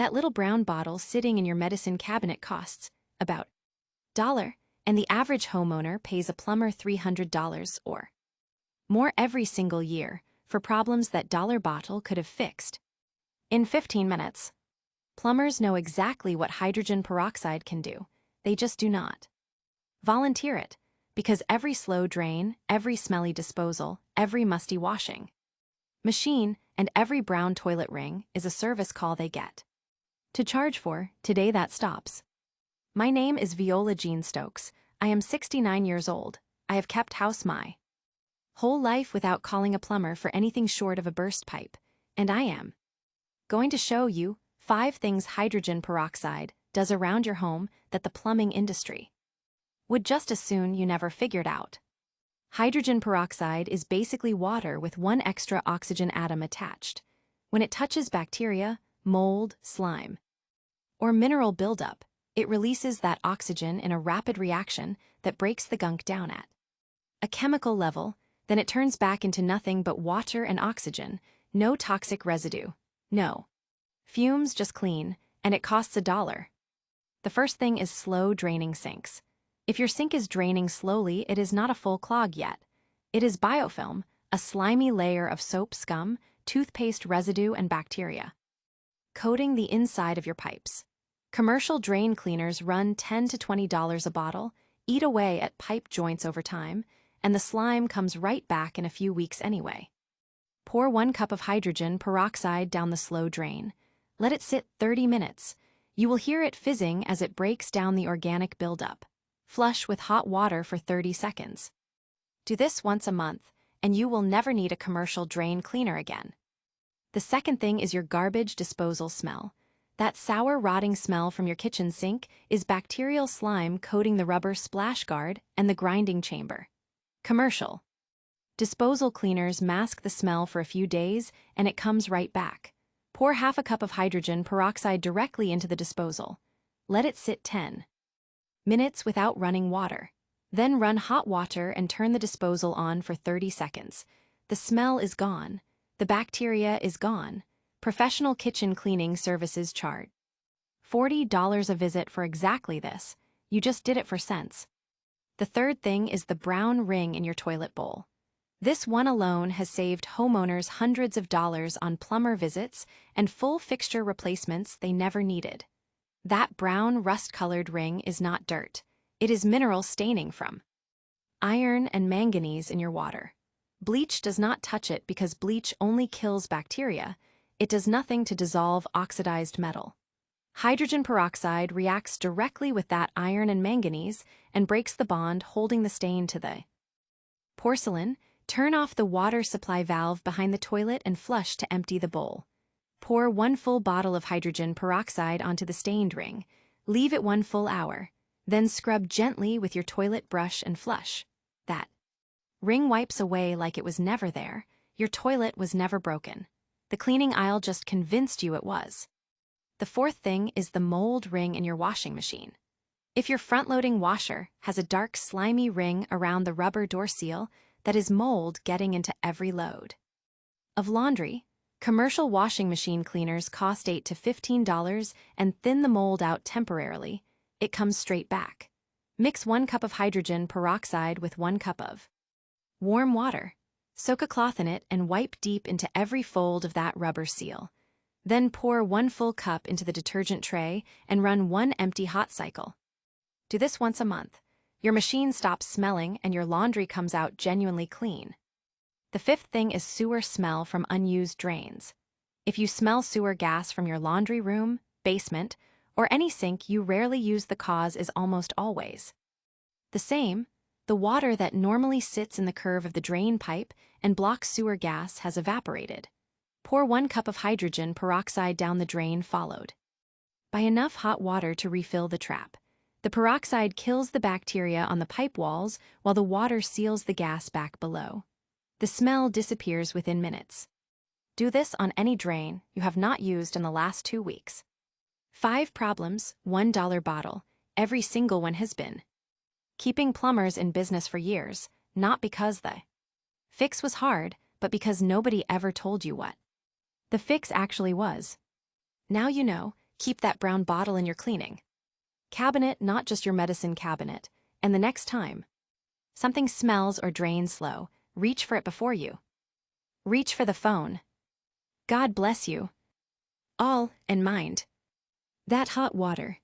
That little brown bottle sitting in your medicine cabinet costs about $1, and the average homeowner pays a plumber $300 or more every single year for problems that dollar bottle could have fixed in 15 minutes. Plumbers know exactly what hydrogen peroxide can do. They just do not volunteer it, because every slow drain, every smelly disposal, every musty washing machine, and every brown toilet ring is a service call they get to charge for. Today that stops. My name is Viola Jean Stokes. I am 69 years old. I have kept house my whole life without calling a plumber for anything short of a burst pipe, and I am going to show you 5 things hydrogen peroxide does around your home that the plumbing industry would just as soon you never figured out. Hydrogen peroxide is basically water with one extra oxygen atom attached. When it touches bacteria, mold, slime, or mineral buildup, it releases that oxygen in a rapid reaction that breaks the gunk down at a chemical level. Then it turns back into nothing but water and oxygen, no toxic residue, no fumes, just clean, and it costs $1. The first thing is slow draining sinks. If your sink is draining slowly, it is not a full clog yet. It is biofilm, a slimy layer of soap scum, toothpaste residue, and bacteria coating the inside of your pipes. Commercial drain cleaners run $10 to $20 a bottle, eat away at pipe joints over time, and the slime comes right back in a few weeks anyway. Pour 1 cup of hydrogen peroxide down the slow drain. Let it sit 30 minutes. You will hear it fizzing as it breaks down the organic buildup. Flush with hot water for 30 seconds. Do this once a month, and you will never need a commercial drain cleaner again. The second thing is your garbage disposal smell. That sour, rotting smell from your kitchen sink is bacterial slime coating the rubber splash guard and the grinding chamber. Commercial disposal cleaners mask the smell for a few days, and it comes right back. Pour half a cup of hydrogen peroxide directly into the disposal. Let it sit 10 minutes without running water. Then run hot water and turn the disposal on for 30 seconds. The smell is gone. The bacteria is gone. Professional kitchen cleaning services charge $40 a visit for exactly this. You just did it for cents. The third thing is the brown ring in your toilet bowl. This one alone has saved homeowners hundreds of dollars on plumber visits and full fixture replacements they never needed. That brown, rust-colored ring is not dirt. It is mineral staining from iron and manganese in your water. Bleach does not touch it because bleach only kills bacteria. It does nothing to dissolve oxidized metal. Hydrogen peroxide reacts directly with that iron and manganese and breaks the bond holding the stain to the porcelain. Turn off the water supply valve behind the toilet and flush to empty the bowl. Pour 1 full bottle of hydrogen peroxide onto the stained ring. Leave it 1 full hour. Then scrub gently with your toilet brush and flush. That ring wipes away like it was never there. Your toilet was never broken. The cleaning aisle just convinced you it was. The fourth thing is the mold ring in your washing machine. If your front-loading washer has a dark, slimy ring around the rubber door seal, that is mold getting into every load of laundry. Commercial washing machine cleaners cost $8 to $15 and thin the mold out temporarily. It comes straight back. Mix 1 cup of hydrogen peroxide with 1 cup of warm water. Soak a cloth in it and wipe deep into every fold of that rubber seal. Then pour 1 full cup into the detergent tray and run 1 empty hot cycle. Do this once a month. Your machine stops smelling and your laundry comes out genuinely clean. The fifth thing is sewer smell from unused drains. If you smell sewer gas from your laundry room, basement, or any sink you rarely use, the cause is almost always the same. The water that normally sits in the curve of the drain pipe and blocks sewer gas has evaporated. Pour 1 cup of hydrogen peroxide down the drain, followed by enough hot water to refill the trap. The peroxide kills the bacteria on the pipe walls while the water seals the gas back below. The smell disappears within minutes. Do this on any drain you have not used in the last 2 weeks. 5 problems, $1 bottle. Every single one has been keeping plumbers in business for years, not because the fix was hard, but because nobody ever told you what the fix actually was. Now you know. Keep that brown bottle in your cleaning cabinet, not just your medicine cabinet. And the next time something smells or drains slow, reach for it before you. Reach for the phone. God bless you all, and mind that hot water